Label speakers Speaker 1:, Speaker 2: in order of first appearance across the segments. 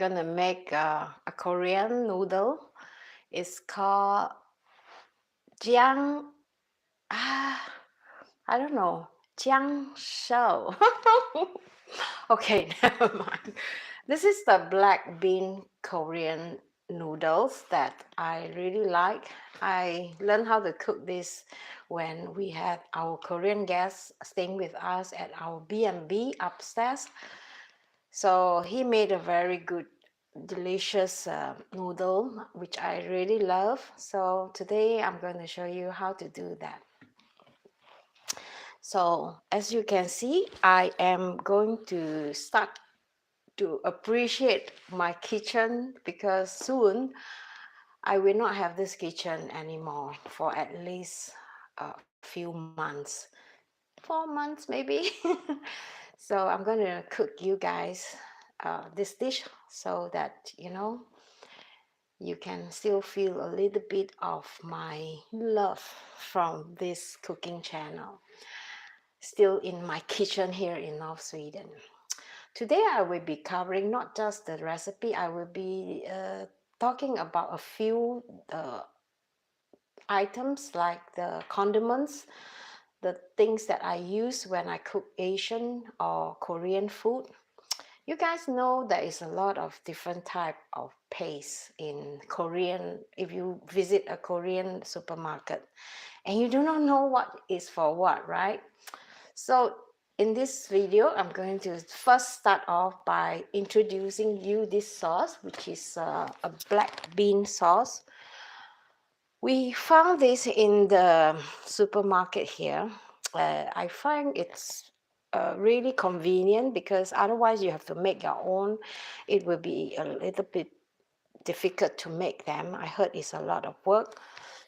Speaker 1: gonna make a Korean noodle. It's called Jiang. I don't know. Jiang Shou. Okay, never mind. This is the black bean Korean noodles that I really like. I learned how to cook this when we had our Korean guests staying with us at our B&B upstairs. So he made a very good, delicious noodle, which I really love. So today I'm going to show you how to do that. So as you can see, I am going to start to appreciate my kitchen because soon I will not have this kitchen anymore for at least a few months. 4 months maybe. So I'm going to cook you guys this dish so that you can still feel a little bit of my love from this cooking channel, still in my kitchen here in North Sweden. Today I will be covering not just the recipe, I will be talking about a few items like the condiments, the things that I use when I cook Asian or Korean food. You guys know there is a lot of different type of paste in Korean. If you visit a Korean supermarket and you do not know what is for what, right? So in this video, I'm going to first start off by introducing you this sauce, which is a black bean sauce. We found this in the supermarket here. I find it's really convenient because otherwise you have to make your own. It will be a little bit difficult to make them. I heard it's a lot of work.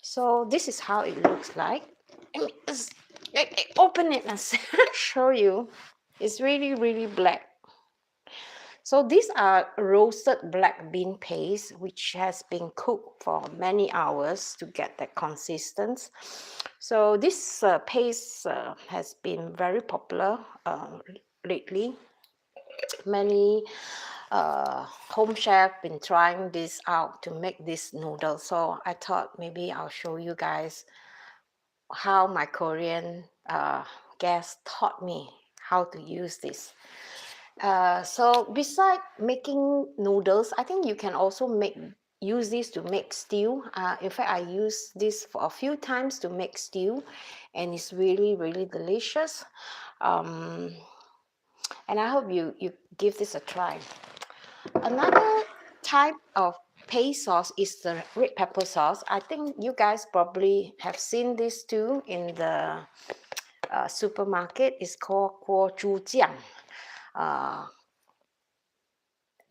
Speaker 1: So this is how it looks like. Let me just open it and show you. It's really, really black. So these are roasted black bean paste, which has been cooked for many hours to get that consistency. So this paste has been very popular lately. Many home chefs been trying this out to make this noodle. So I thought maybe I'll show you guys how my Korean guest taught me how to use this. So besides making noodles, I think you can also use this to make stew. In fact, I use this for a few times to make stew, and it's really, really delicious. And I hope you give this a try. Another type of paste sauce is the red pepper sauce. I think you guys probably have seen this too in the supermarket. It's called chunjang.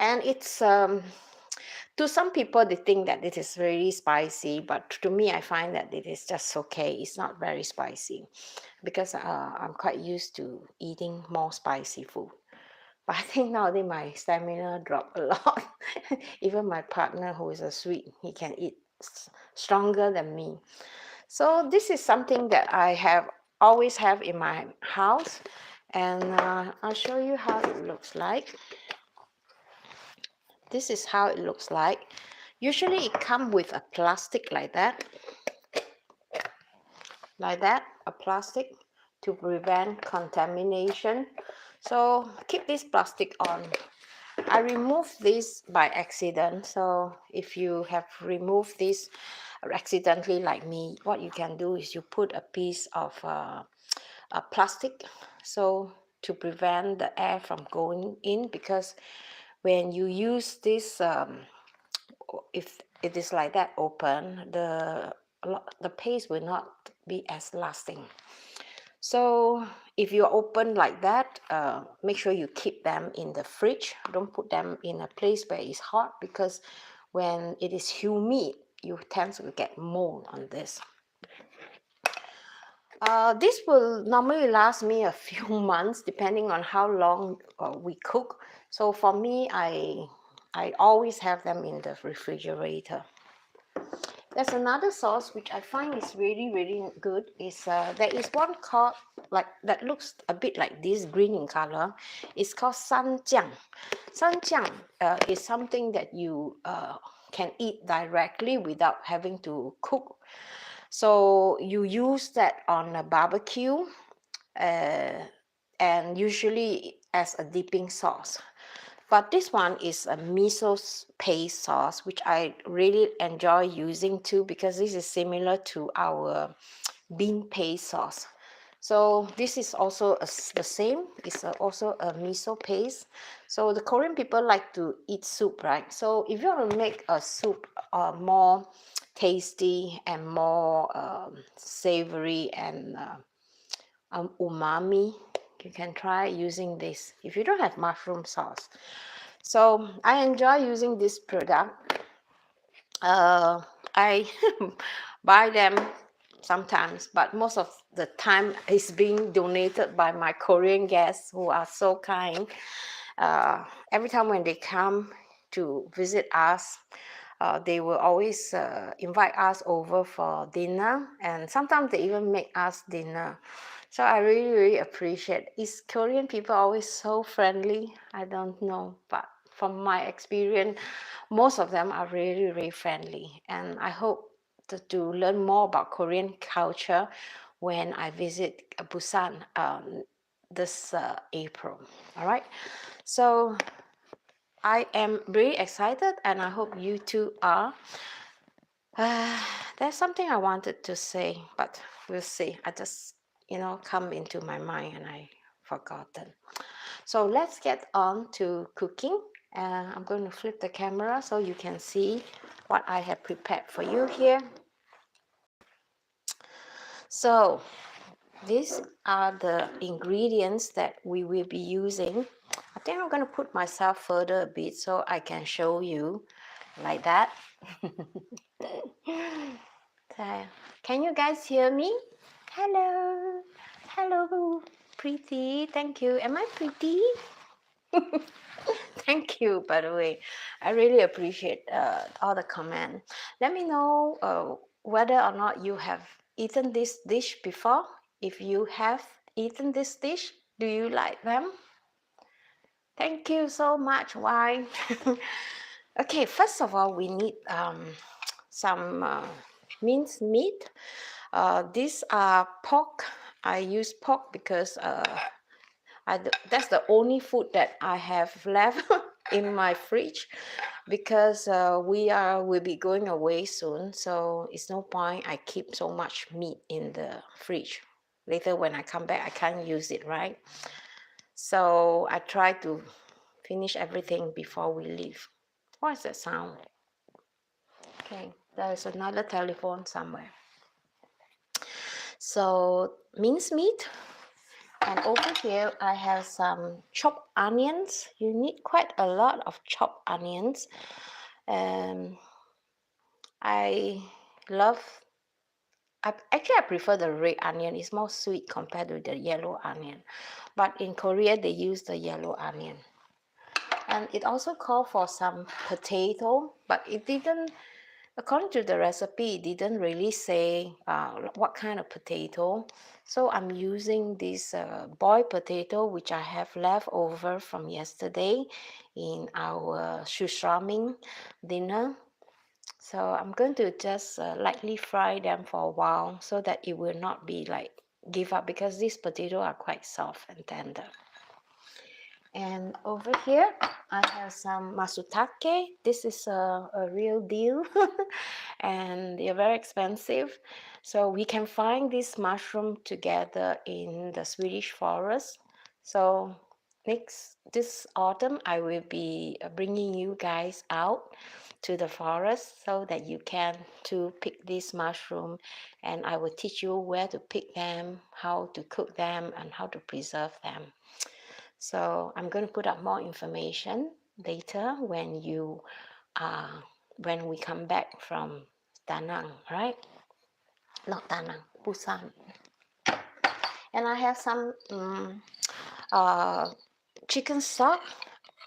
Speaker 1: And it's to some people they think that it is very spicy, but to me I find that it is just okay. It's not very spicy because I'm quite used to eating more spicy food. But I think nowadays my stamina dropped a lot. Even my partner, who is a sweet, he can eat stronger than me. So this is something that I have always have in my house, and I'll show you how it looks like. This is how it looks like. Usually it comes with a plastic like that, a plastic to prevent contamination. So keep this plastic on. I removed this by accident. So if you have removed this accidentally like me, what you can do is you put a piece of a plastic so to prevent the air from going in, because when you use this if it is like that open, the paste will not be as lasting. So if you open like that, make sure you keep them in the fridge. Don't put them in a place where it's hot, because when it is humid, you tend to get mold on this. This will normally last me a few months depending on how long we cook. So for me, I always have them in the refrigerator. There's another sauce which I find is really, really good. Is there is one called like that looks a bit like this, green in color. It's called sanjiang. Sanjiang is something that you can eat directly without having to cook. So you use that on a barbecue, and usually as a dipping sauce. But this one is a miso paste sauce, which I really enjoy using too, because this is similar to our bean paste sauce. So this is also the same. It's also a miso paste. So the Korean people like to eat soup, right? So if you want to make a soup more tasty and more savory and umami, you can try using this if you don't have mushroom sauce. So I enjoy using this product. I buy them sometimes, but most of the time it's being donated by my Korean guests who are so kind. Every time when they come to visit us, they will always invite us over for dinner, and sometimes they even make us dinner. So I really, really appreciate. Is Korean people always so friendly? I don't know, but from my experience, most of them are really, really friendly. And I hope to learn more about Korean culture when I visit Busan this April. All right. So I am really excited, and I hope you too are. There's something I wanted to say, but we'll see. I just, come into my mind and I forgotten. So let's get on to cooking. I'm going to flip the camera so you can see what I have prepared for you here. So these are the ingredients that we will be using. I think I'm going to put myself further a bit so I can show you like that. Can you guys hear me? Hello. Hello. Pretty. Thank you. Am I pretty? Thank you, by the way. I really appreciate all the comments. Let me know whether or not you have eaten this dish before. If you have eaten this dish, do you like them? Thank you so much. Why? Okay, first of all, we need some minced meat. These are pork. I use pork because that's the only food that I have left in my fridge, because we'll be going away soon, so it's no point I keep so much meat in the fridge. Later when I come back, I can't use it, right? So I try to finish everything before we leave. What is that sound? Okay, there's another telephone somewhere. So minced meat. And over here, I have some chopped onions. You need quite a lot of chopped onions. I actually, I prefer the red onion. It's more sweet compared to the yellow onion. But in Korea, they use the yellow onion. And it also called for some potato, but it didn't, according to the recipe, it didn't really say what kind of potato. So I'm using this boiled potato, which I have left over from yesterday in our shusraming dinner. So I'm going to just lightly fry them for a while so that it will not be like give up, because these potatoes are quite soft and tender. And over here, I have some masutake. This is a real deal and they're very expensive. So we can find this mushroom together in the Swedish forest. So this autumn, I will be bringing you guys out to the forest so that you can to pick this mushroom, and I will teach you where to pick them, how to cook them, and how to preserve them. So I'm going to put up more information later when we come back from Da Nang, right? Not Da Nang, Busan. And I have some chicken stock.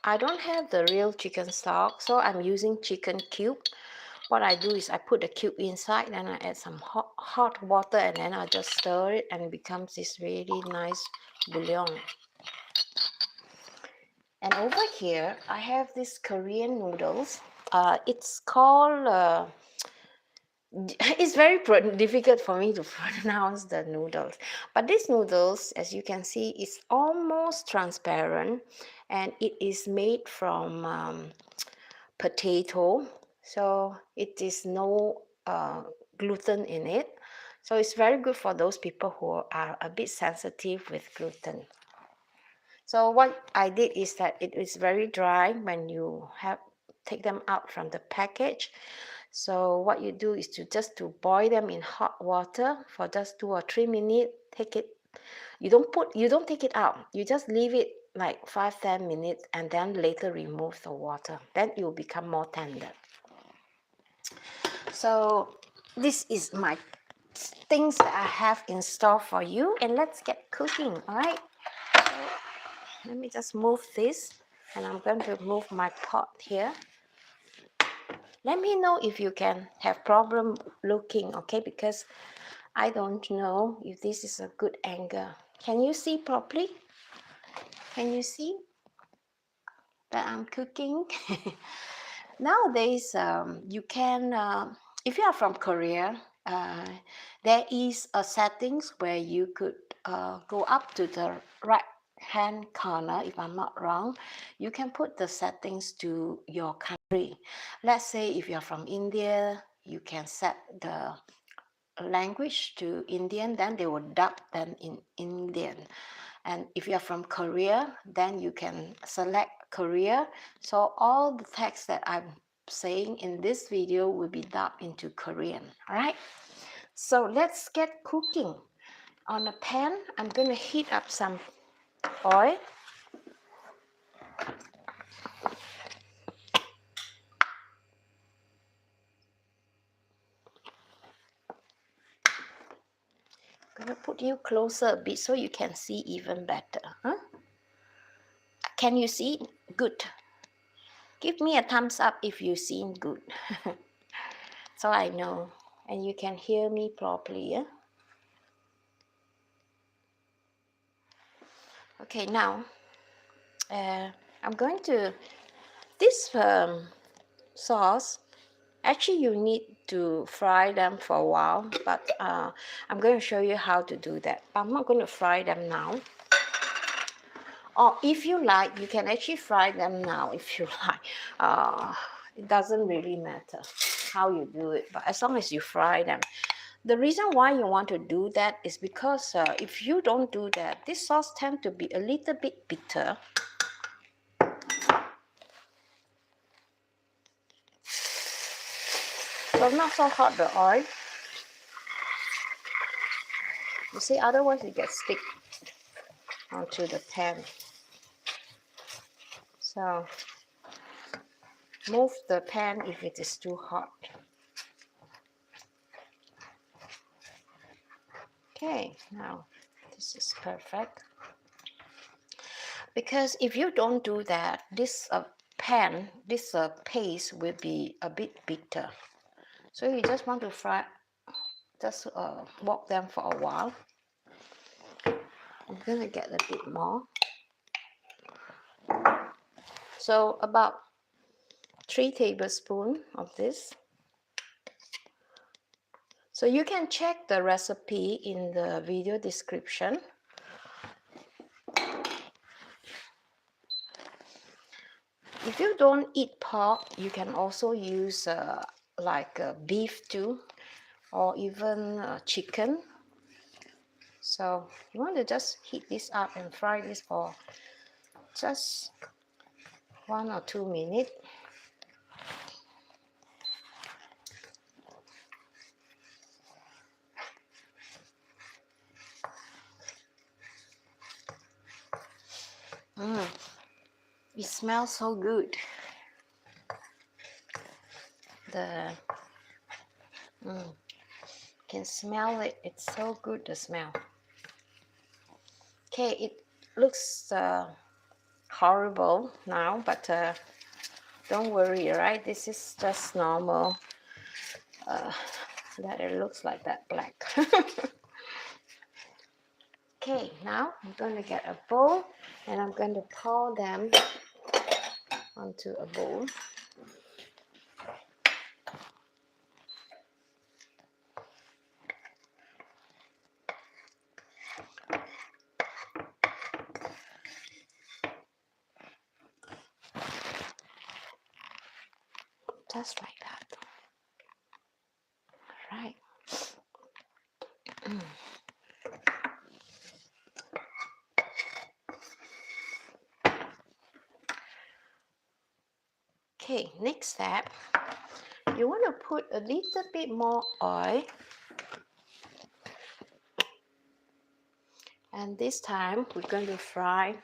Speaker 1: I don't have the real chicken stock, so I'm using chicken cube, what I do is I put the cube inside, then I add some hot water, and then I just stir it, and it becomes this really nice bouillon. And over here I have this Korean noodles. It's called it's very difficult for me to pronounce the noodles, but this noodles, as you can see, is almost transparent, and it is made from potato, so it is no gluten in it, so it's very good for those people who are a bit sensitive with gluten. So what I did is that it is very dry when you take them out from the package. So what you do is to boil them in hot water for just 2 or 3 minutes. You don't take it out. You just leave it like 5-10 minutes, and then later remove the water. Then it will become more tender. So this is my things that I have in store for you, and let's get cooking. All right. So let me just move this, and I'm going to move my pot here. Let me know if you can have problem looking, okay? Because I don't know if this is a good angle. Can you see properly? Can you see that I'm cooking? Nowadays, you can, if you are from Korea, there is a settings where you could go up to the right hand corner. If I'm not wrong, you can put the settings to your country. Let's say if you're from India, you can set the language to Indian, then they will dub them in Indian. And if you're from Korea, then you can select Korea. So all the text that I'm saying in this video will be dubbed into Korean. All right, so let's get cooking. On a pan, I'm going to heat up some oil. I'm going to put you closer a bit so you can see even better. Huh? Can you see? Good. Give me a thumbs up if you see good. So I know, and you can hear me properly. Yeah? Okay, now I'm going to, this sauce, actually you need to fry them for a while, but I'm going to show you how to do that. I'm not going to fry them now. Or if you like, you can actually fry them now if you like. It doesn't really matter how you do it, but as long as you fry them. The reason why you want to do that is because if you don't do that, this sauce tends to be a little bit bitter. So not so hot the oil. You see, otherwise it gets stick onto the pan. So move the pan if it is too hot. Okay, now this is perfect. Because if you don't do that, this pan, this paste will be a bit bitter. So you just want to fry, just walk them for a while. I'm gonna get a bit more. So about 3 tablespoons of this. So you can check the recipe in the video description. If you don't eat pork, you can also use like beef too, or even chicken. So you want to just heat this up and fry this for just 1 or 2 minutes. It smells so good. Can smell it. It's so good, the smell. Okay, it looks horrible now, but don't worry, right? This is just normal. that it looks like that black. Okay, now I'm going to get a bowl and I'm going to pour them onto a bowl. Just like that. All right. Okay, next step, you want to put a little bit more oil, and this time we're going to fry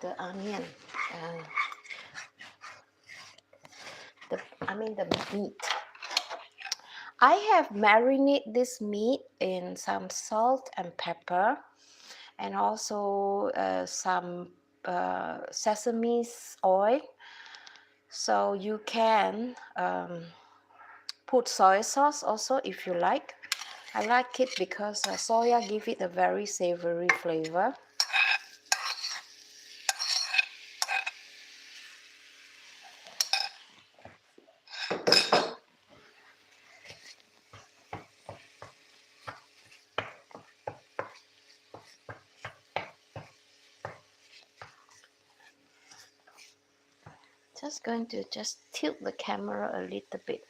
Speaker 1: the onion, the meat. I have marinated this meat in some salt and pepper, and also some sesame oil. So you can put soy sauce also if you like. I like it because soya gives it a very savory flavor. Just going to tilt the camera a little bit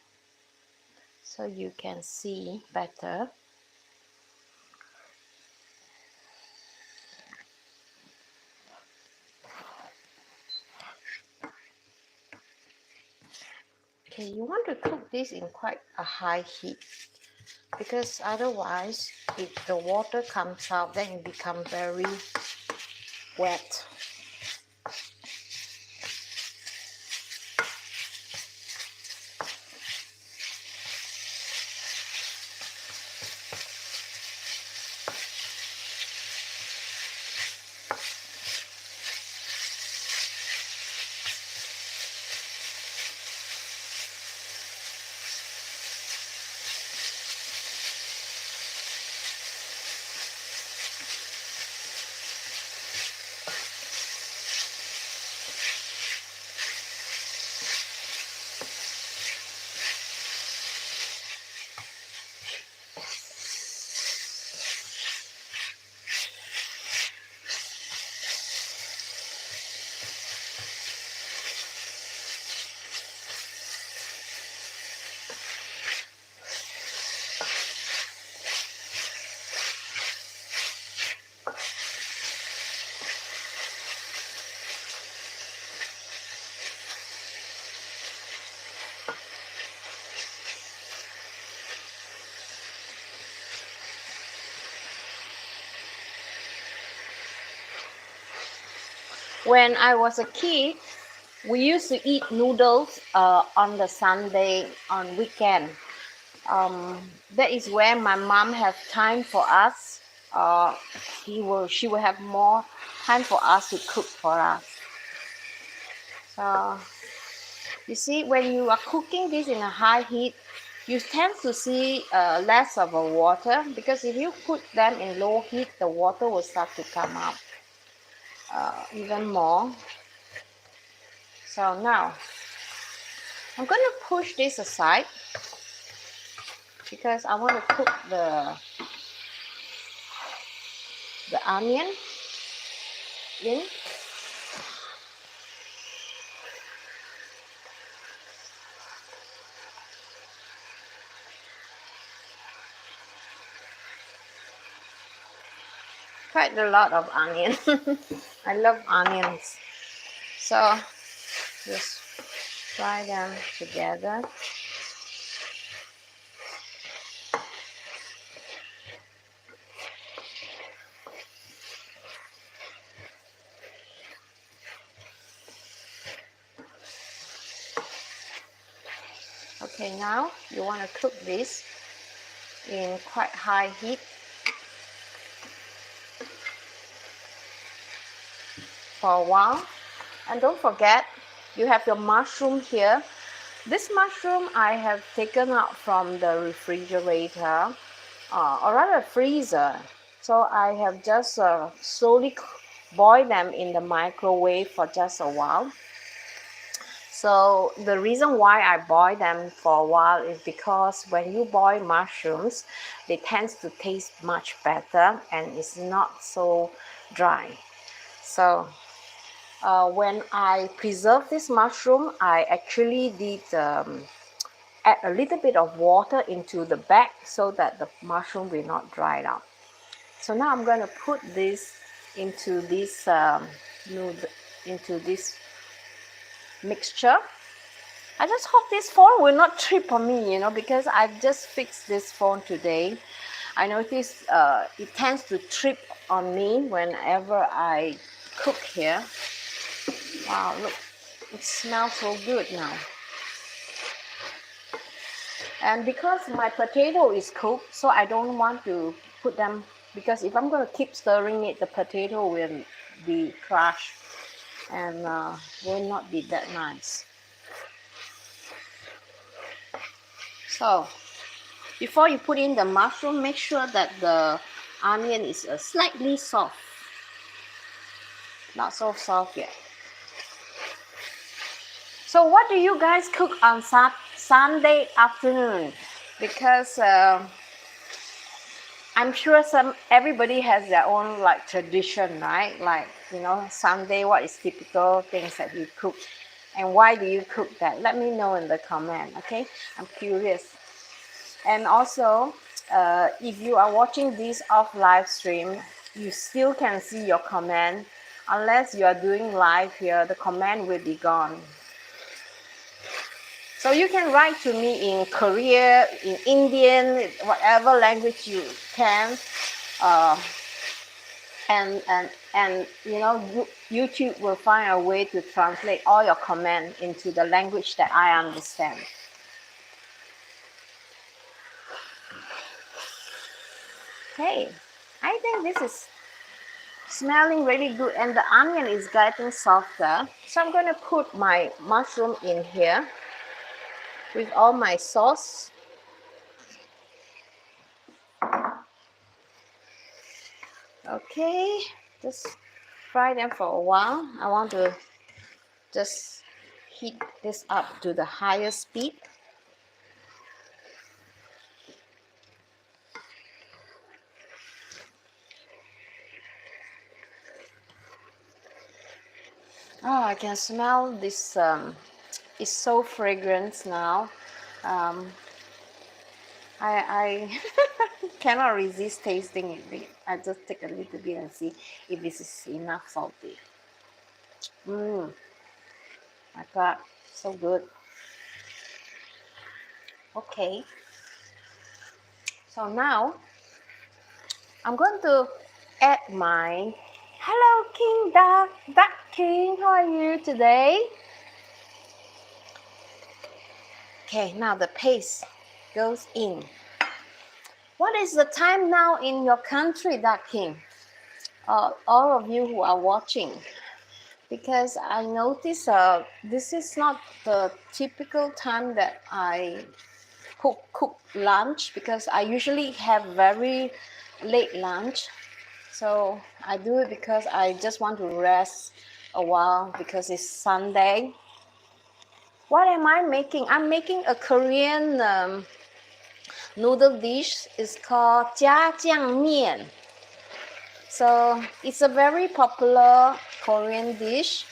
Speaker 1: so you can see better. Okay, you want to cook this in quite a high heat, because otherwise if the water comes out, then it becomes very wet. When I was a kid, we used to eat noodles on the Sunday, on weekend. That is where my mom have time for us. She will have more time for us to cook for us. So you see, when you are cooking this in a high heat, you tend to see less of a water, because if you put them in low heat, the water will start to come out even more. So now I'm going to push this aside because I want to cook the onion in. Quite a lot of onion. I love onions. So just fry them together. Okay, now you want to cook this in quite high heat for a while. And don't forget, you have your mushroom here. This mushroom I have taken out from the refrigerator, or rather freezer. So I have just slowly boiled them in the microwave for just a while. So the reason why I boil them for a while is because when you boil mushrooms, they tend to taste much better and it's not so dry. So when I preserve this mushroom, I actually did add a little bit of water into the bag so that the mushroom will not dry out. So now I'm going to put this into this mixture. I just hope this phone will not trip on me, you know, because I've just fixed this phone today. I notice it tends to trip on me whenever I cook here. Wow, look, it smells so good now. And because my potato is cooked, so I don't want to put them, because if I'm going to keep stirring it, the potato will be crushed and will not be that nice. So before you put in the mushroom, make sure that the onion is slightly soft. Not so soft yet. So what do you guys cook on Sunday afternoon? Because I'm sure everybody has their own like tradition, right? Like, you know, Sunday, what is typical things that you cook, and why do you cook that? Let me know in the comment, okay? I'm curious. And also, if you are watching this off live stream, you still can see your comment. Unless you are doing live here, the comment will be gone. So you can write to me in Korean, in Indian, whatever language you can, and you know, YouTube will find a way to translate all your comments into the language that I understand. Okay, I think this is smelling really good, and the onion is getting softer. So I'm going to put my mushroom in here with all my sauce. Okay, just fry them for a while. I want to just heat this up to the highest speed. Oh, I can smell this. It's so fragrant now. I cannot resist tasting it. I just take a little bit and see if this is enough salty. My God, so good. Okay. So now I'm going to add my Hello King Duck King. How are you today? Okay, now the paste goes in. What is the time now in your country, Duck King? All of you who are watching, because I notice this is not the typical time that I cook lunch, because I usually have very late lunch. So I do it because I just want to rest a while because it's Sunday. What am I making? I'm making a Korean noodle dish. It's called Jajangmyeon. So it's a very popular Korean dish.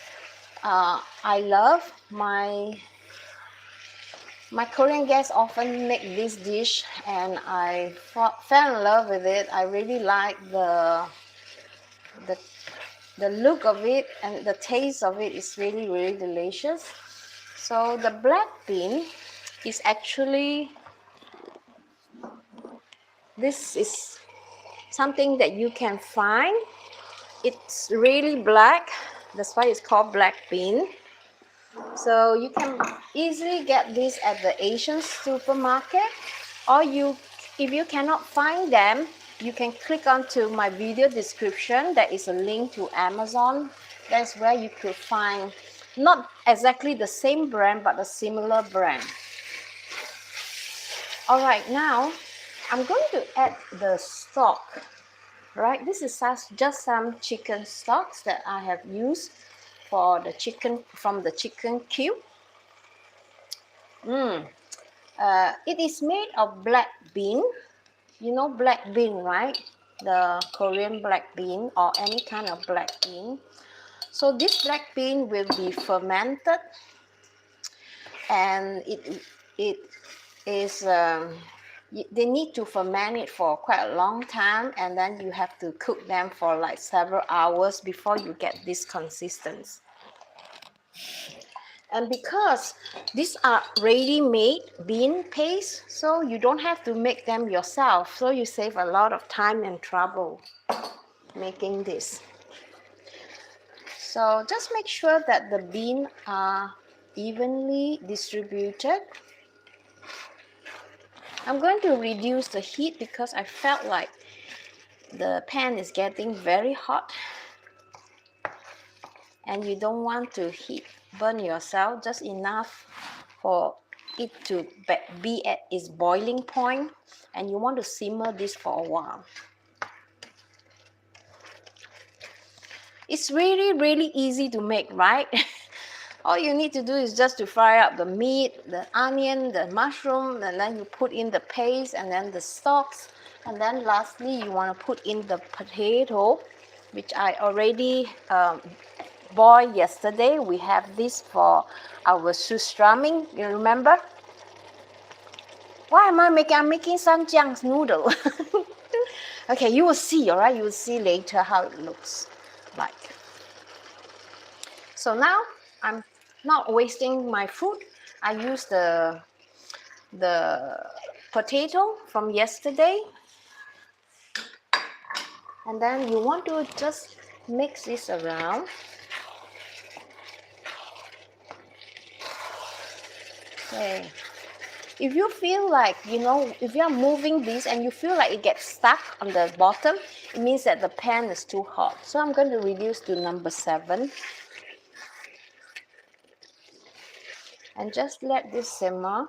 Speaker 1: I love my Korean guests often make this dish, and I fell in love with it. I really like the look of it, and the taste of it is really, really delicious. So the black bean is actually, this is something that you can find. It's really black, that's why it's called black bean. So you can easily get this at the Asian supermarket, or if you cannot find them, you can click onto my video description. There is a link to Amazon. That's where you could find not exactly the same brand, but a similar brand. All right, now I'm going to add the stock. Right, this is just some chicken stocks that I have used for the chicken from the chicken cube. It is made of black bean. You know black bean, right? The Korean black bean or any kind of black bean. So this black bean will be fermented, and it is they need to ferment it for quite a long time, and then you have to cook them for like several hours before you get this consistency. And because these are ready-made bean paste, so you don't have to make them yourself, so you save a lot of time and trouble making this. So just make sure that the beans are evenly distributed. I'm going to reduce the heat because I felt like the pan is getting very hot and you don't want to burn yourself, just enough for it to be at its boiling point, and you want to simmer this for a while. It's really easy to make, right? All you need to do is just to fry up the meat, the onion, the mushroom, and then you put in the paste and then the stalks, and then lastly you want to put in the potato, which I already boiled yesterday. We have this for our surströmming, you remember? Why am I making? I'm making chunjang noodle. Okay, you will see, all right? You will see later how it looks like. So now I'm not wasting my food. I use the potato from yesterday, and then you want to just mix this around. Okay. If you feel like, if you are moving this and you feel like it gets stuck on the bottom, it means that the pan is too hot. So I'm going to reduce to number 7. And just let this simmer.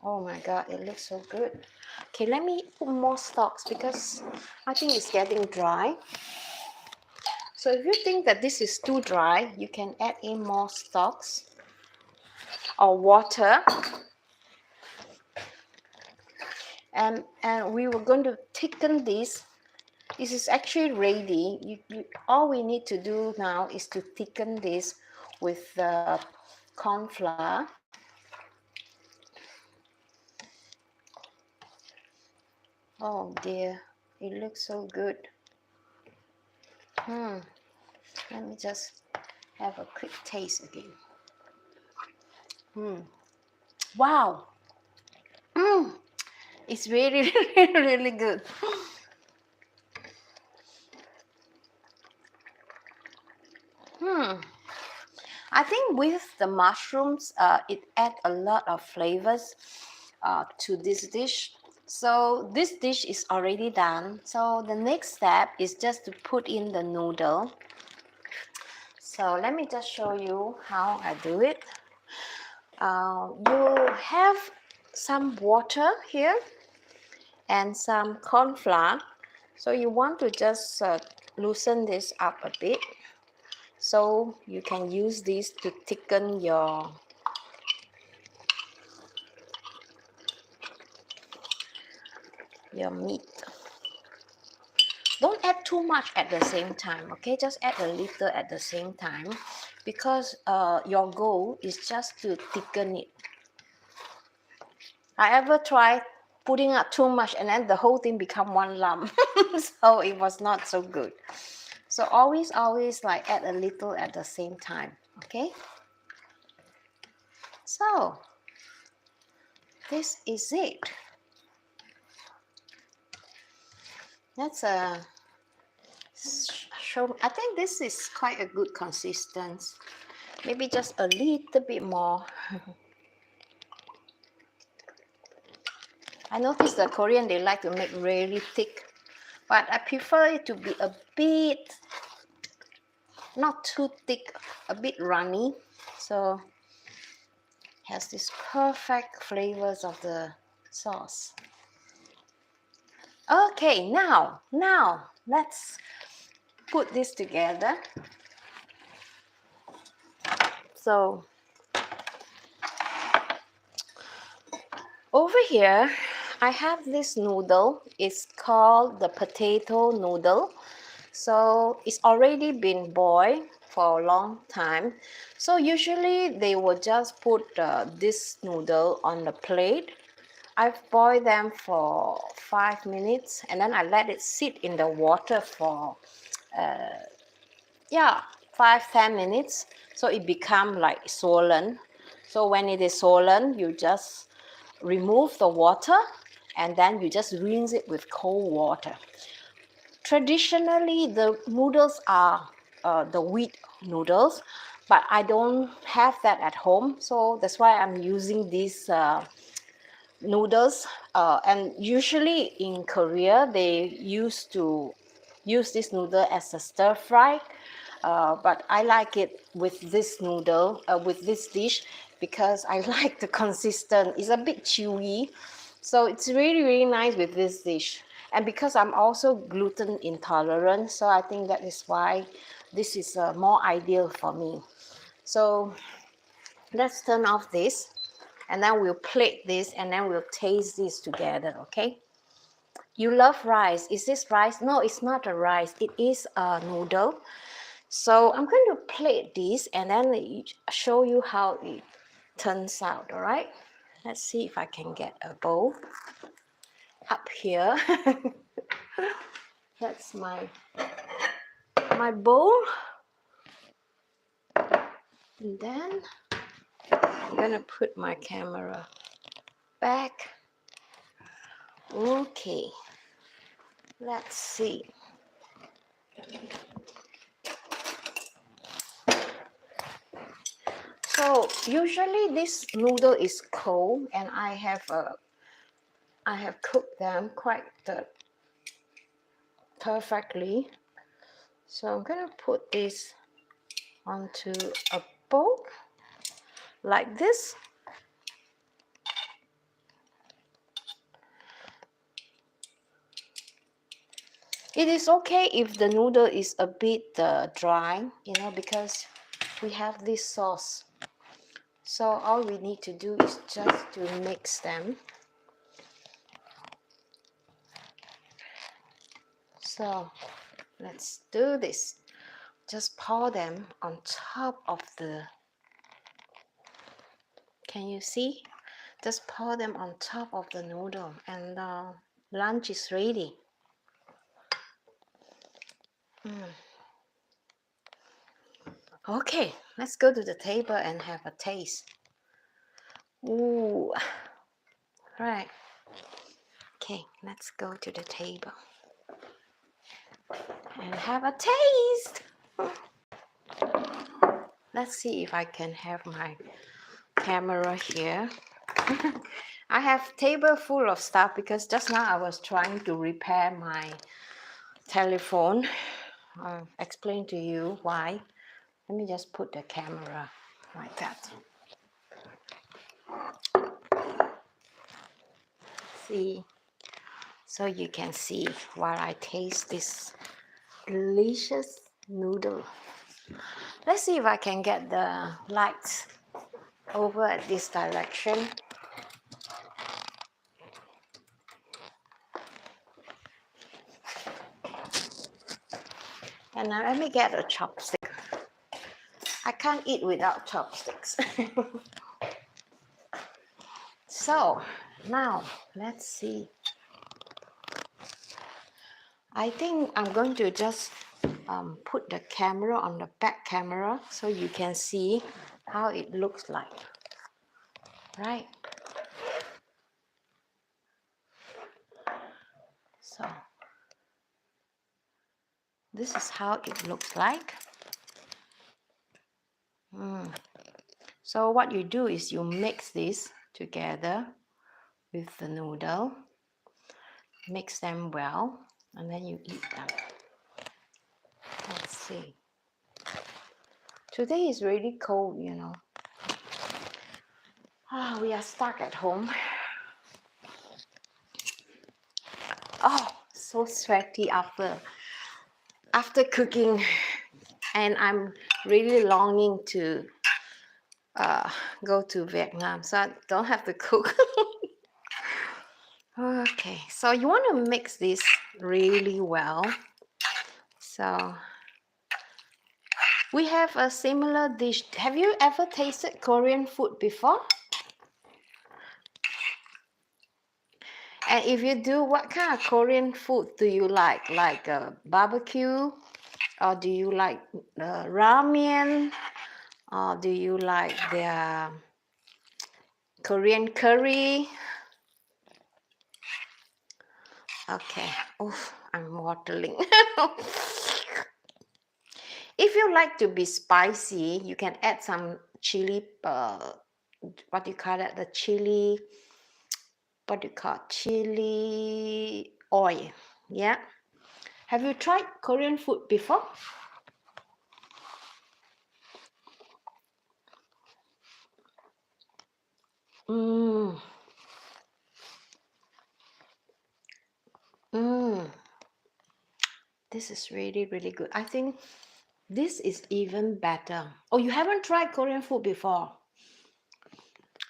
Speaker 1: Oh my God, it looks so good. Okay, let me put more stalks because I think it's getting dry. So if you think that this is too dry, you can add in more stalks or water. And we were going to thicken this. This is actually ready. All we need to do now is to thicken this with the corn flour. Oh dear, it looks so good. Let me just have a quick taste again. Wow. It's really, really good. I think with the mushrooms, it adds a lot of flavors to this dish. So this dish is already done. So the next step is just to put in the noodle. So let me just show you how I do it. You have some water here and some corn flour. So you want to just loosen this up a bit. So you can use this to thicken your meat. Don't add too much at the same time, okay? Just add a little at the same time because your goal is just to thicken it. I ever tried putting up too much and then the whole thing become one lump. So it was not so good. So always like add a little at the same time, okay? So this is it. That's a show. I think this is quite a good consistency. Maybe just a little bit more. I noticed the Korean, they like to make really thick, but I prefer it to be a bit not too thick, a bit runny, so has this perfect flavors of the sauce. Okay, now let's put this together. So over here I have this noodle. It's called the potato noodle. So it's already been boiled for a long time. So usually they will just put this noodle on the plate. I've boiled them for 5 minutes and then I let it sit in the water for 5-10 minutes, so it become like swollen. So when it is swollen, you just remove the water and then you just rinse it with cold water. Traditionally the noodles are the wheat noodles, but I don't have that at home, so that's why I'm using these noodles, and usually in Korea they used to use this noodle as a stir fry, but I like it with this noodle, with this dish, because I like the consistent. It's a bit chewy, so it's really nice with this dish. And because I'm also gluten intolerant, so I think that is why this is more ideal for me. So let's turn off this and then we'll plate this and then we'll taste this together, okay? You love rice. Is this rice? No, it's not a rice. It is a noodle. So I'm going to plate this and then show you how it turns out, all right? Let's see if I can get a bowl up here. That's my bowl. And then I'm gonna put my camera back. Okay, let's see. So usually this noodle is cold, and I have cooked them quite perfectly. So I'm gonna put this onto a bowl like this. It is okay if the noodle is a bit dry, because we have this sauce. So all we need to do is just to mix them. So let's do this. Just pour them on top of the, can you see? Just pour them on top of the noodle and lunch is ready. Okay, let's go to the table and have a taste. Ooh, right. Okay, let's go to the table and have a taste. Let's see if I can have my camera here. I have table full of stuff because just now I was trying to repair my telephone. I'll explain to you why. Let me just put the camera like that. See, so you can see while I taste this delicious noodle. Let's see if I can get the lights over at this direction. And now let me get a chopstick. I can't eat without chopsticks. So now let's see. I think I'm going to just put the camera on the back camera so you can see how it looks like, right? So this is how it looks like. So what you do is you mix this together with the noodle, mix them well, and then you eat them. Let's see. Today is really cold, you know. We are stuck at home. Oh, so sweaty after cooking, and I'm really longing to go to Vietnam, so I don't have to cook. Okay, so you want to mix this really well. So we have a similar dish. Have you ever tasted Korean food before? And if you do, what kind of Korean food do you like? Like barbecue? Or do you like ramen? Or do you like their Korean curry? Okay. Oh, I'm watering. If you like to be spicy, you can add some chili, what do you call that? The chili, what do you call it? Chili oil. Yeah. Have you tried Korean food before? Mmm. Mmm. This is really, really good. I think this is even better. Oh, you haven't tried Korean food before?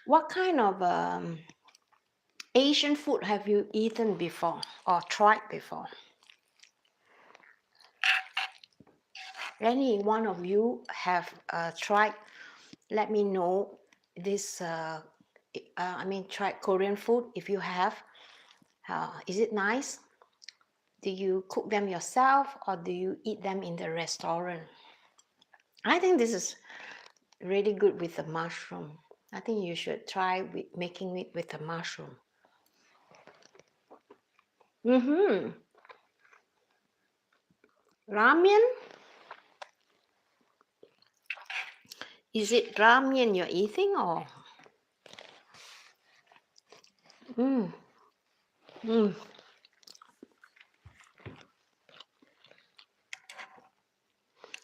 Speaker 1: What kind of Asian food have you eaten before or tried before? Any one of you have tried? Let me know this. Tried Korean food. If you have, is it nice? Do you cook them yourself or do you eat them in the restaurant? I think this is really good with the mushroom. I think you should try making it with the mushroom. Ramen? Is it ramen you're eating or? Mm. Mm.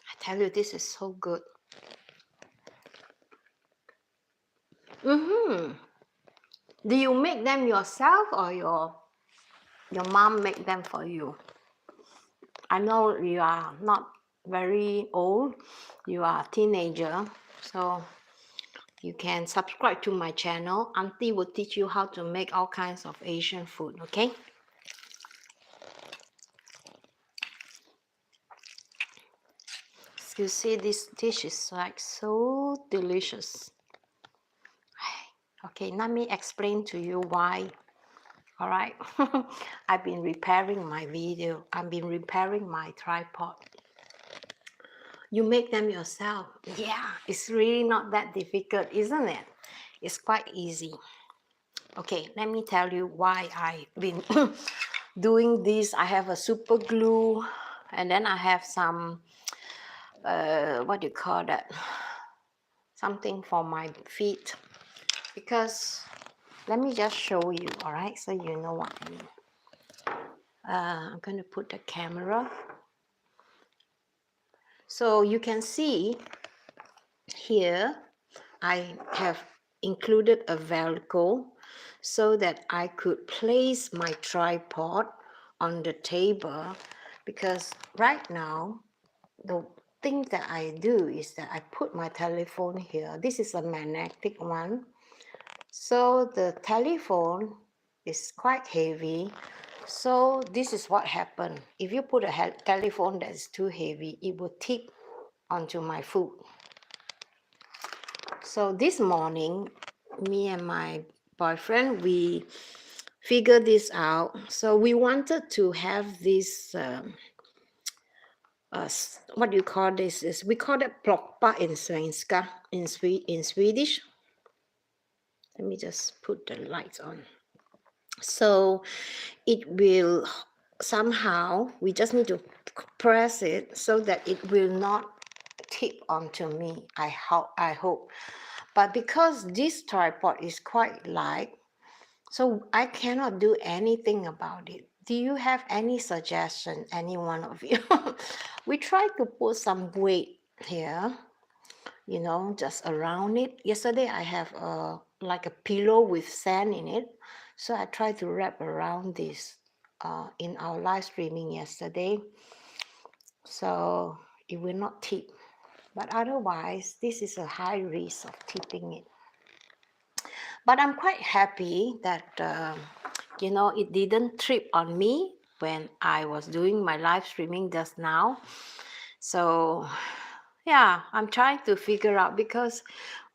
Speaker 1: I tell you, this is so good. Do you make them yourself or your mom make them for you? I know you are not very old. You are a teenager, so you can subscribe to my channel. Auntie will teach you how to make all kinds of Asian food, okay? You see, this dish is like so delicious. Okay, let me explain to you why. All right, I've been repairing my video. I've been repairing my tripod. You make them yourself. Yeah, it's really not that difficult, isn't it? It's quite easy. Okay, let me tell you why I've been doing this. I have a super glue, and then I have some, what do you call that? Something for my feet. Because, let me just show you, all right? So you know what I mean. I'm going to put the camera. So you can see here, I have included a Velcro so that I could place my tripod on the table, because right now the thing that I do is that I put my telephone here. This is a magnetic one, so the telephone is quite heavy. So this is what happened. If you put a telephone that is too heavy, it will tip onto my food. So this morning, me and my boyfriend, we figured this out. So we wanted to have this, what do you call this? We call it ploppa in svenska, in Swedish. Let me just put the lights on. So it will somehow, we just need to press it so that it will not tip onto me. I hope. But because this tripod is quite light, so I cannot do anything about it. Do you have any suggestion, any one of you? We try to put some weight here you know, just around it. Yesterday I have like a pillow with sand in it, so I tried to wrap around this in our live streaming yesterday, so it will not tip. But otherwise, this is a high risk of tipping it. But I'm quite happy that you know, it didn't trip on me when I was doing my live streaming just now. So yeah, I'm trying to figure out, because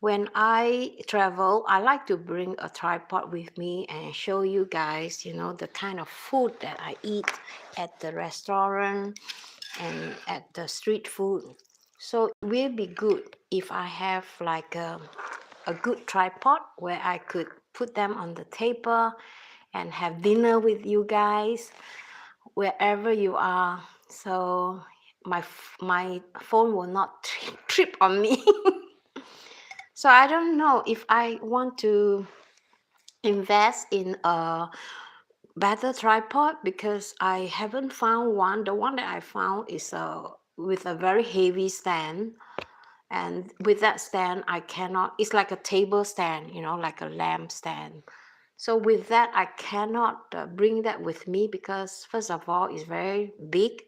Speaker 1: when I travel, I like to bring a tripod with me and show you guys, you know, the kind of food that I eat at the restaurant and at the street food. So it will be good if I have like a good tripod where I could put them on the table and have dinner with you guys wherever you are. So my phone will not trip on me. So I don't know if I want to invest in a better tripod, because I haven't found one. The one that I found is with a very heavy stand, and with that stand I cannot, it's like a table stand, you know, like a lamp stand. So with that I cannot bring that with me, because first of all it's very big,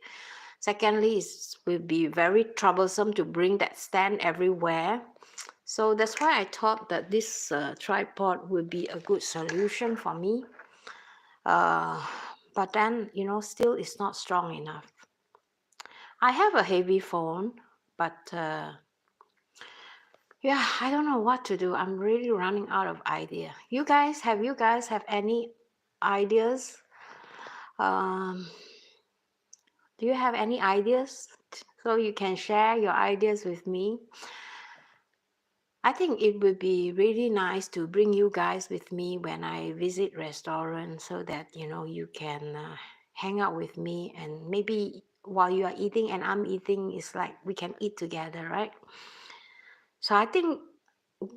Speaker 1: secondly it will be very troublesome to bring that stand everywhere. So that's why I thought that this tripod would be a good solution for me, but then, you know, still it's not strong enough. I have a heavy phone, but yeah, I don't know what to do. I'm really running out of idea. You guys have any ideas? Um, do you have any ideas? So you can share your ideas with me. I think it would be really nice to bring you guys with me when I visit restaurants, so that, you know, you can hang out with me, and maybe while you are eating and I'm eating, it's like we can eat together, right? So I think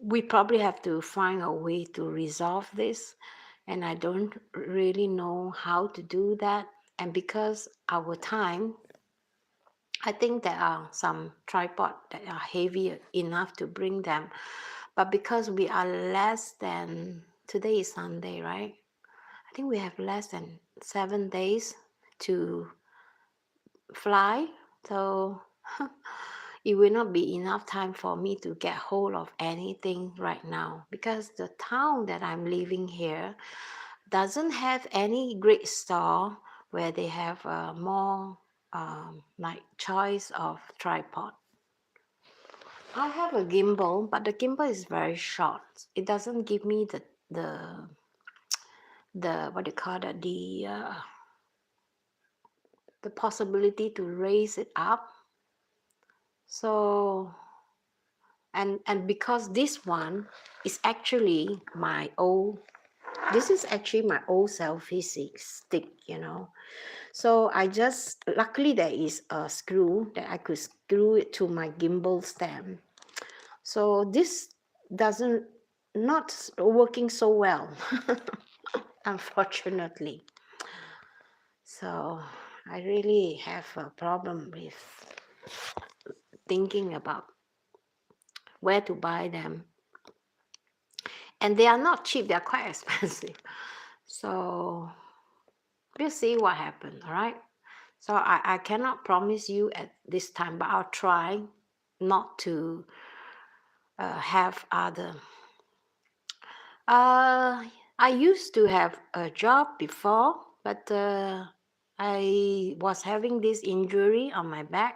Speaker 1: we probably have to find a way to resolve this, and I don't really know how to do that. And because our time, I think there are some tripod that are heavy enough to bring them, but because we are less than, today is Sunday, right? I think we have less than 7 days to fly, so it will not be enough time for me to get hold of anything right now, because the town that I'm living here doesn't have any great store where they have more like choice of tripod. I have a gimbal, but the gimbal is very short. It doesn't give me the what do you call that, the possibility to raise it up. So and because this one is actually my old, this is actually my old selfie stick, you know. So I just, luckily there is a screw that I could screw it to my gimbal stand. So this doesn't, not working so well, unfortunately. So I really have a problem with thinking about where to buy them. And they are not cheap, they are quite expensive. So we'll see what happens, all right? So I cannot promise you at this time, but I'll try not to have other. I used to have a job before, but I was having this injury on my back,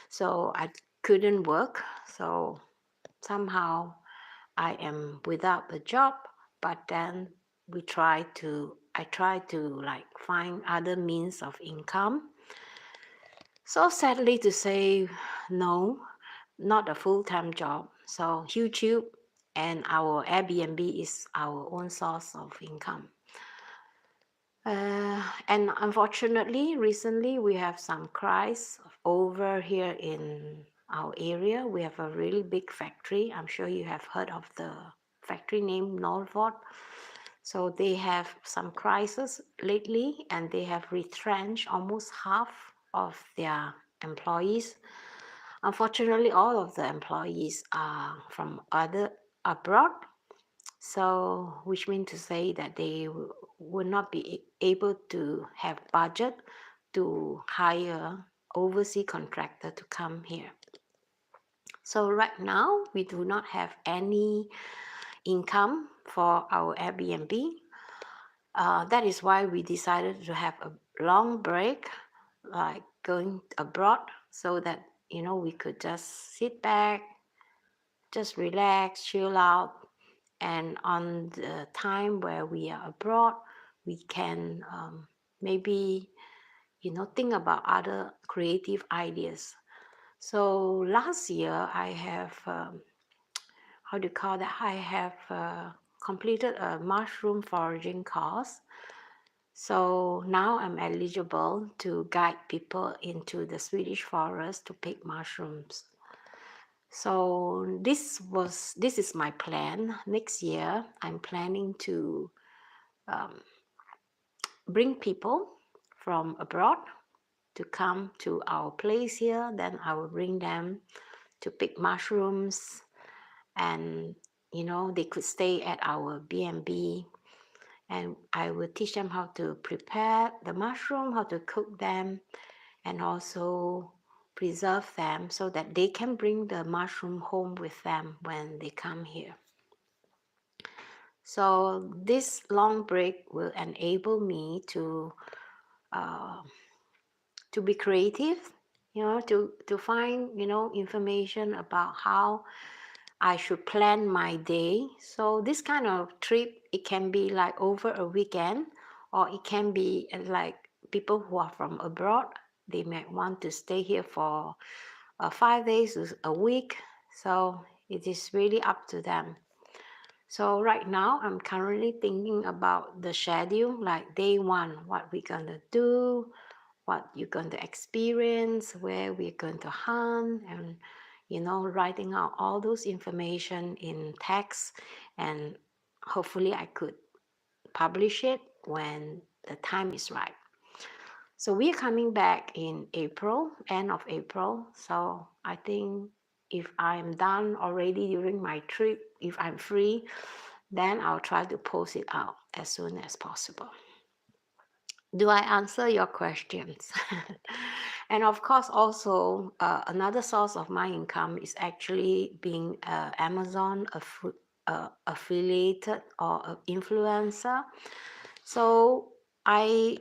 Speaker 1: so I couldn't work. So somehow I am without a job, but then I try to like find other means of income. So sadly to say, no, not a full-time job. So YouTube and our Airbnb is our own source of income. And unfortunately, recently we have some crisis over here in our area. We have a really big factory. I'm sure you have heard of the factory named Norfolk. So they have some crisis lately, and they have retrenched almost half of their employees. Unfortunately, all of the employees are from other abroad, so which means to say that they will not be able to have budget to hire overseas contractor to come here. So right now we do not have any income for our Airbnb. That is why we decided to have a long break, like going abroad, so that we could just sit back, just relax, chill out, and on the time where we are abroad, we can maybe think about other creative ideas. So last year I have how do you call that? I have completed a mushroom foraging course. So now I'm eligible to guide people into the Swedish forest to pick mushrooms. So this is my plan. Next year, I'm planning to bring people from abroad to come to our place here. Then I will bring them to pick mushrooms, and they could stay at our B&B, and I will teach them how to prepare the mushroom, how to cook them, and also preserve them so that they can bring the mushroom home with them when they come here. So this long break will enable me to be creative, to find information about how I should plan my day. So this kind of trip, it can be like over a weekend, or it can be like people who are from abroad. They might want to stay here for 5 days, a week. So it is really up to them. So right now, I'm currently thinking about the schedule, like day one, what we're gonna do, what you're going to experience, where we're going to hunt, and writing out all those information in text, and hopefully I could publish it when the time is right. So we're coming back in April, end of April. So I think if I'm done already during my trip, if I'm free, then I'll try to post it out as soon as possible. Do I answer your questions? And of course, also another source of my income is actually being Amazon affiliated or an influencer. So I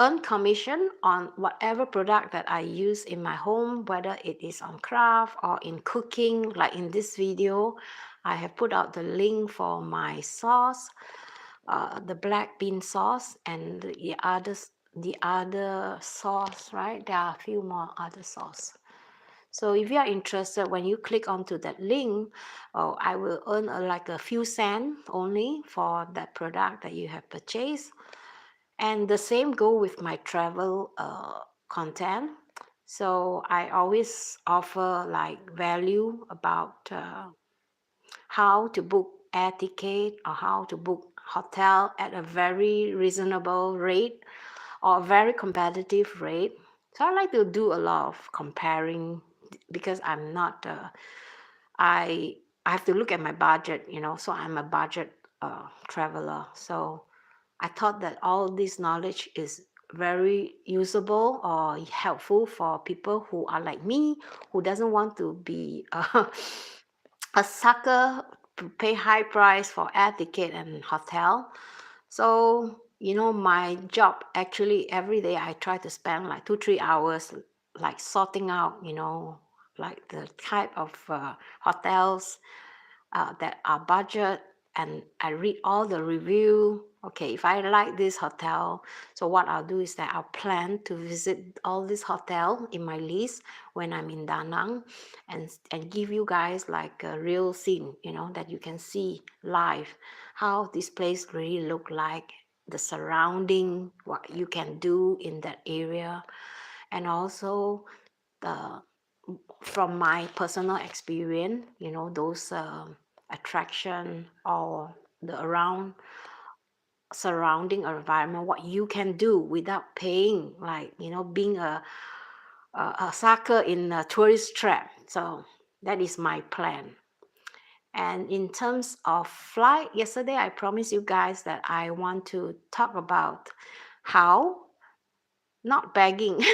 Speaker 1: earn commission on whatever product that I use in my home, whether it is on craft or in cooking. Like in this video, I have put out the link for my sauce, the black bean sauce, and the other sauce, right? There are a few more other sauce. So if you are interested, when you click onto that link, I will earn like a few cents only for that product that you have purchased. And the same go with my travel content. So I always offer like value about how to book air ticket or how to book hotel at a very reasonable rate or very competitive rate. So I like to do a lot of comparing, because I'm not I have to look at my budget, so I'm a budget traveler. So I thought that all this knowledge is very usable or helpful for people who are like me, who doesn't want to be a sucker to pay high price for air ticket and hotel. So my job, actually every day I try to spend like 2-3 hours like sorting out like the type of hotels that are budget, and I read all the review. Okay, if I like this hotel, so what I'll do is that I'll plan to visit all this hotel in my list when I'm in Da Nang, and give you guys like a real scene, that you can see live how this place really look like, the surrounding, what you can do in that area, and also the from my personal experience, those attraction or the surrounding environment, what you can do without paying, like being a sucker in a tourist trap. So that is my plan. And in terms of flight, yesterday I promised you guys that I want to talk about how, not begging.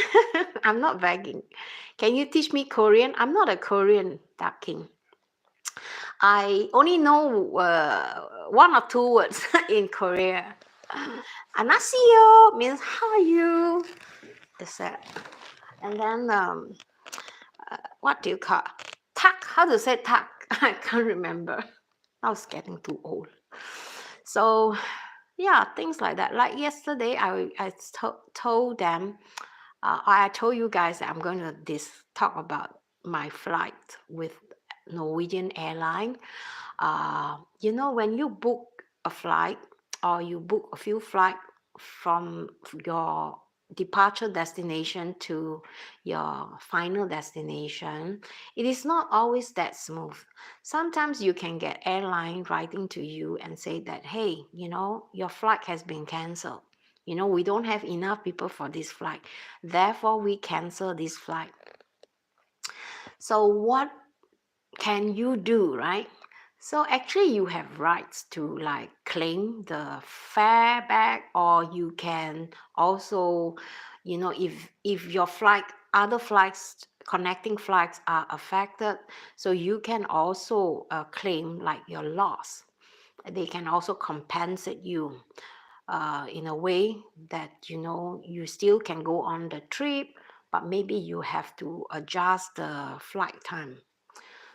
Speaker 1: I'm not begging. Can you teach me Korean? I'm not a Korean ducking. I only know one or two words in Korea. 안녕하세요 means how are you? That's that. And then what do you call tak? How to say tak? I can't remember. I was getting too old. So yeah, things like that. Like yesterday, I told them, I told you guys that I'm going to talk about my flight with Norwegian airline. You know, when you book a flight or you book a few flights from your departure destination to your final destination, it is not always that smooth. Sometimes you can get airline writing to you and say that, hey, you know, your flight has been canceled. You know, we don't have enough people for this flight. Therefore, we cancel this flight. So what can you do, right? So actually you have rights to like claim the fare back, or you can also, you know, if your flight, other flights, connecting flights are affected, so you can also claim like your loss. They can also compensate you in a way that, you know, you still can go on the trip, but maybe you have to adjust the flight time.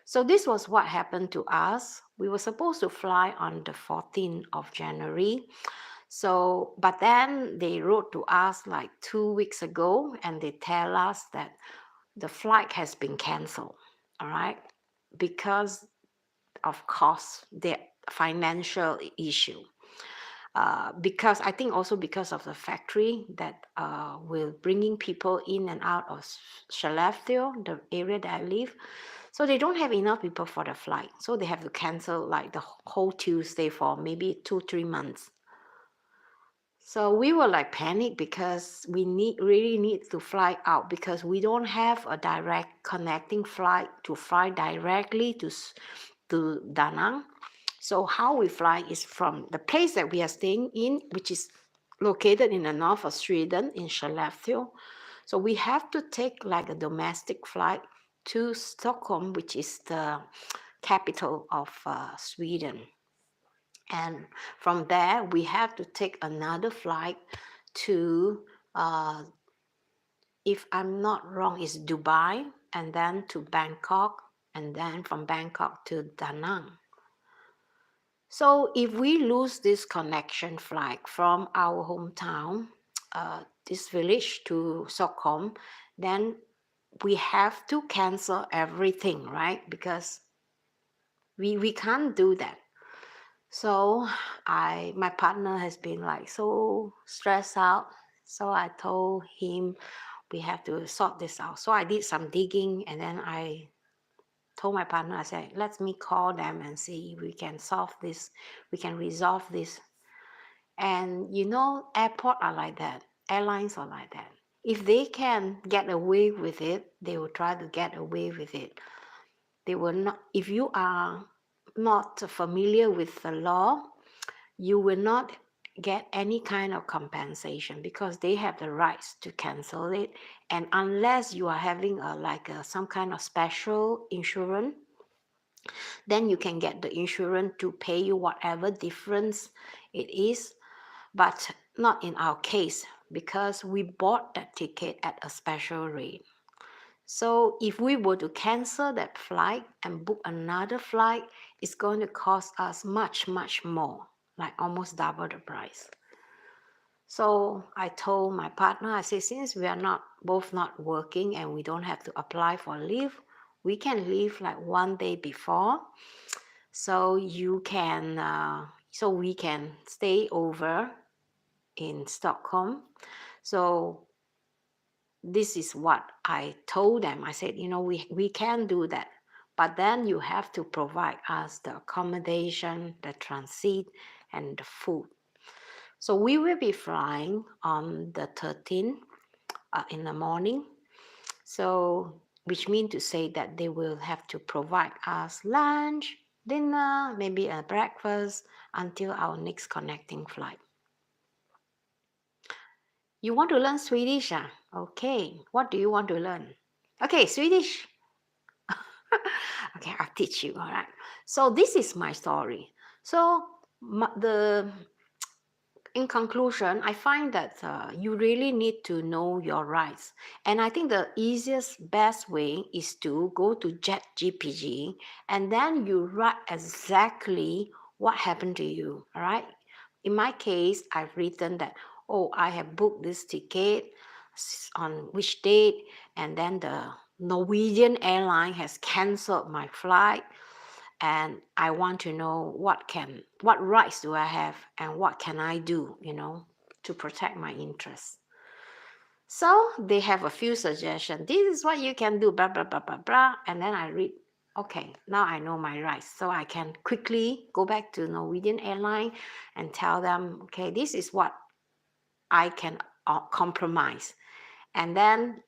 Speaker 1: So this was what happened to us. We were supposed to fly on the 14th of January. So, but then they wrote to us like 2 weeks ago and they tell us that the flight has been canceled, all right, because of course, the financial issue. Because I think also because of the factory that will bringing people in and out of Skellefteå, the area that I live. So they don't have enough people for the flight. So they have to cancel like the whole Tuesday for maybe 2-3 months. So we were like panic because we really need to fly out because we don't have a direct connecting flight to fly directly to Da Nang. So how we fly is from the place that we are staying in, which is located in the north of Sweden, in Skellefteå. So we have to take like a domestic flight to Stockholm, which is the capital of Sweden. And from there, we have to take another flight to, if I'm not wrong, is Dubai, and then to Bangkok, and then from Bangkok to Da Nang. So if we lose this connection flight from our hometown, this village to Stockholm, then we have to cancel everything, right? Because we can't do that. So my partner has been like so stressed out. So I told him we have to sort this out. So I did some digging and then I told my partner, I said, let me call them and see if we can solve this, we can resolve this. And you know, airports are like that, airlines are like that. If they can get away with it, they will try to get away with it. They will not, if you are not familiar with the law, you will not get any kind of compensation because they have the rights to cancel it. And unless you are having some kind of special insurance, then you can get the insurance to pay you whatever difference it is. But not in our case because we bought that ticket at a special rate. So if we were to cancel that flight and book another flight, it's going to cost us much, much more, like almost double the price. So I told my partner, I said, since we are both not working and we don't have to apply for leave, we can leave like one day before. So we can stay over in Stockholm. So this is what I told them. I said, you know, we can do that, but then you have to provide us the accommodation, the transit, and the food. So we will be flying on the 13th in the morning. So, which means to say that they will have to provide us lunch, dinner, maybe a breakfast until our next connecting flight. You want to learn Swedish? Ah? Okay. What do you want to learn? Okay, Swedish. Okay, I'll teach you. All right. So this is my story. So the in conclusion, I find that you really need to know your rights. And I think the easiest, best way is to go to ChatGPT and then you write exactly what happened to you. All right. In my case, I've written that, oh, I have booked this ticket on which date, and then the Norwegian airline has cancelled my flight, and I want to know what rights do I have and what can I do, to protect my interests. So they have a few suggestions. This is what you can do, blah blah blah blah blah. And then I read, okay, now I know my rights. So I can quickly go back to Norwegian airline and tell them, okay, this is what I can compromise. And then,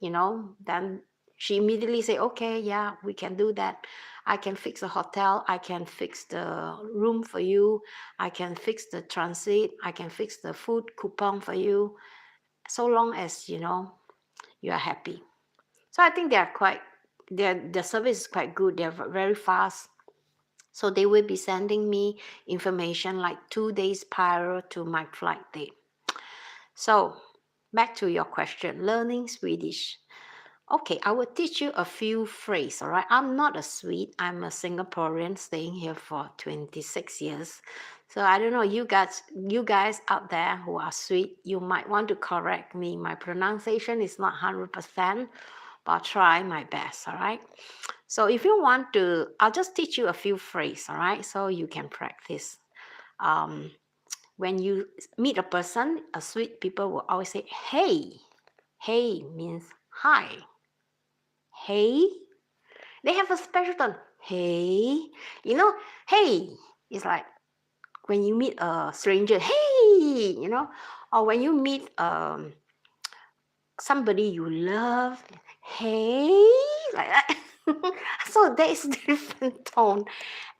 Speaker 1: then she immediately say, okay, yeah, we can do that. I can fix a hotel. I can fix the room for you. I can fix the transit. I can fix the food coupon for you. So long as, you are happy. So I think their service is quite good. They're very fast. So they will be sending me information like 2 days prior to my flight date. So back to your question, learning Swedish. Okay, I will teach you a few phrases, all right? I'm not a Swede. I'm a Singaporean staying here for 26 years. So I don't know, you guys out there who are Swede, you might want to correct me. My pronunciation is not 100%, but I'll try my best, all right? So if you want to, I'll just teach you a few phrases, all right? So you can practice. Um, when you meet a person, a Swede people will always say, hey. Hey means hi. Hey. They have a special tone. Hey. Hey is like when you meet a stranger. Hey, or when you meet somebody you love. Hey, like that. So there is different tone,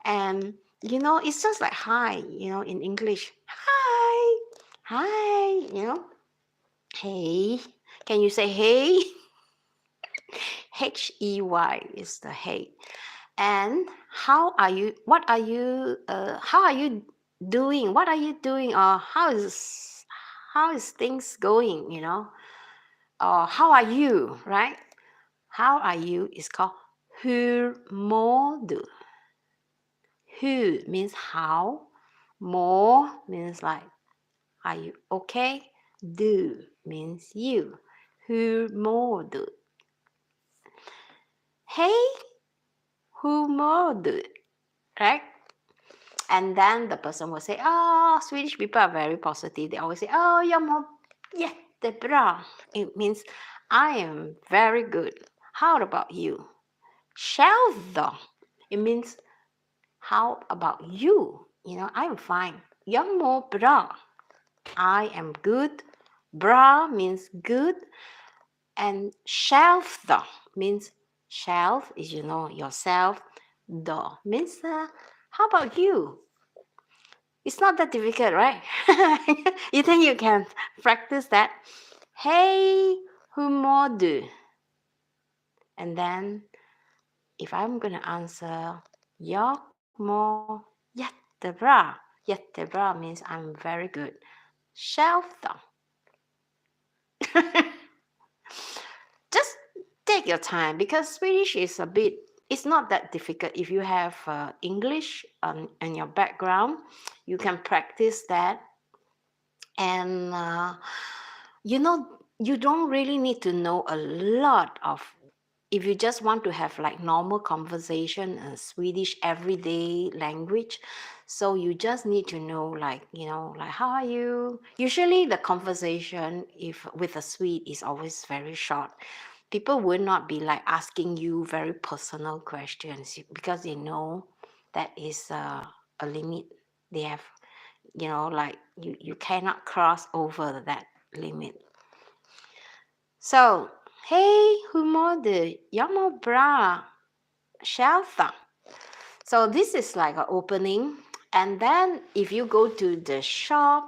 Speaker 1: and it's just like hi. In English, hi, hi. Hey. Can you say hey? Hey is the hey. And how are you? What are you? How are you doing? What are you doing? Or how is things going? Or how are you? Right? How are you is called hur mår du. Hur means how. Mår means like are you okay? Du means you. Hur mår du? Hey, hur mår du? Right? And then the person will say, oh, Swedish people are very positive. They always say, oh, jag mår jättebra. It means I am very good. How about you? Själv då? It means how about you? I'm fine. Jag mår bra. I am good. Bra means good. And själv då means själv is yourself. Då means how about you? It's not that difficult, right? You think you can practice that? Hey, hur mår du? And then if I'm going to answer, jag mår jättebra. Jättebra means I'm very good. Själv då? Just take your time because Swedish is it's not that difficult. If you have English in your background, you can practice that. And, you don't really need to know a lot of, if you just want to have like normal conversation, Swedish everyday language. So you just need to know like how are you? Usually the conversation if with a Swede is always very short. People will not be like asking you very personal questions because they know that is a limit they have, like you cannot cross over that limit. So Hej, hur mår du? Jag mår bra. Själv då? So this is like an opening, and then if you go to the shop,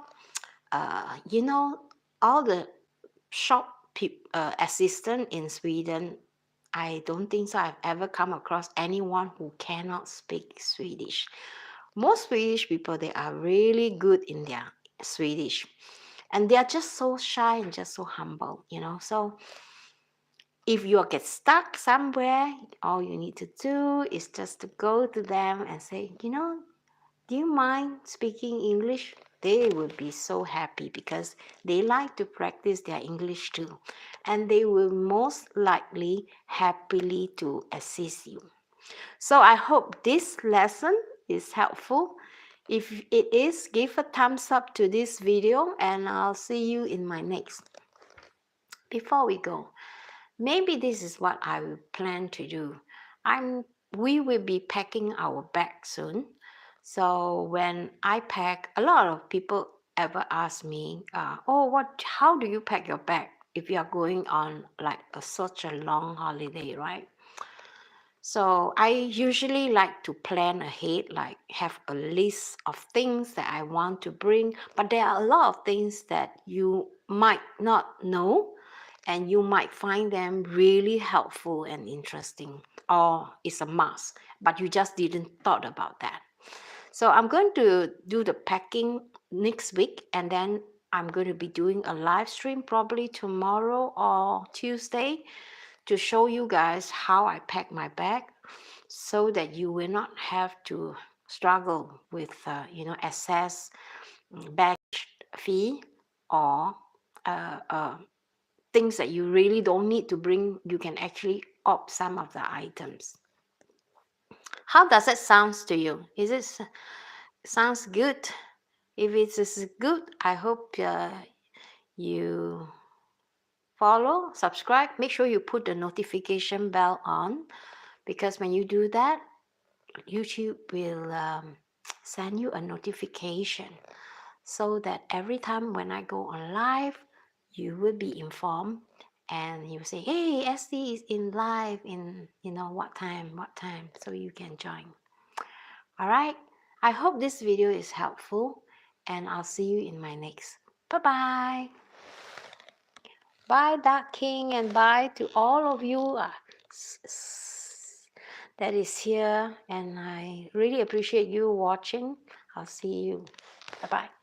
Speaker 1: you know, all the shop assistant in Sweden, I don't think so I've ever come across anyone who cannot speak Swedish. Most Swedish people, they are really good in their Swedish, and they are just so shy and just so humble, you know. So if you get stuck somewhere, all you need to do is just to go to them and say, you know, do you mind speaking English? They will be so happy because they like to practice their English too. And they will most likely happily to assist you. So I hope this lesson is helpful. If it is, give a thumbs up to this video and I'll see you in my next. Before we go, maybe this is what I will plan to do. We will be packing our bag soon. So when I pack, a lot of people ever ask me, how do you pack your bag if you are going on like such a long holiday, right? So I usually like to plan ahead, like have a list of things that I want to bring, but there are a lot of things that you might not know and you might find them really helpful and interesting, or it's a must, but you just didn't thought about that. So I'm going to do the packing next week, and then I'm going to be doing a live stream probably tomorrow or Tuesday to show you guys how I pack my bag so that you will not have to struggle with excess baggage fee or things that you really don't need to bring. You can actually opt some of the items. How does it sound to you? Is it sounds good? If it is good, I hope you follow, subscribe. Make sure you put the notification bell on, because when you do that, YouTube will send you a notification so that every time when I go on live, you will be informed and you say, hey, SD is in live in what time, so you can join. All right, I hope this video is helpful and I'll see you in my next. Bye bye Dark King, and bye to all of you that is here, and I really appreciate you watching. I'll see you. Bye bye.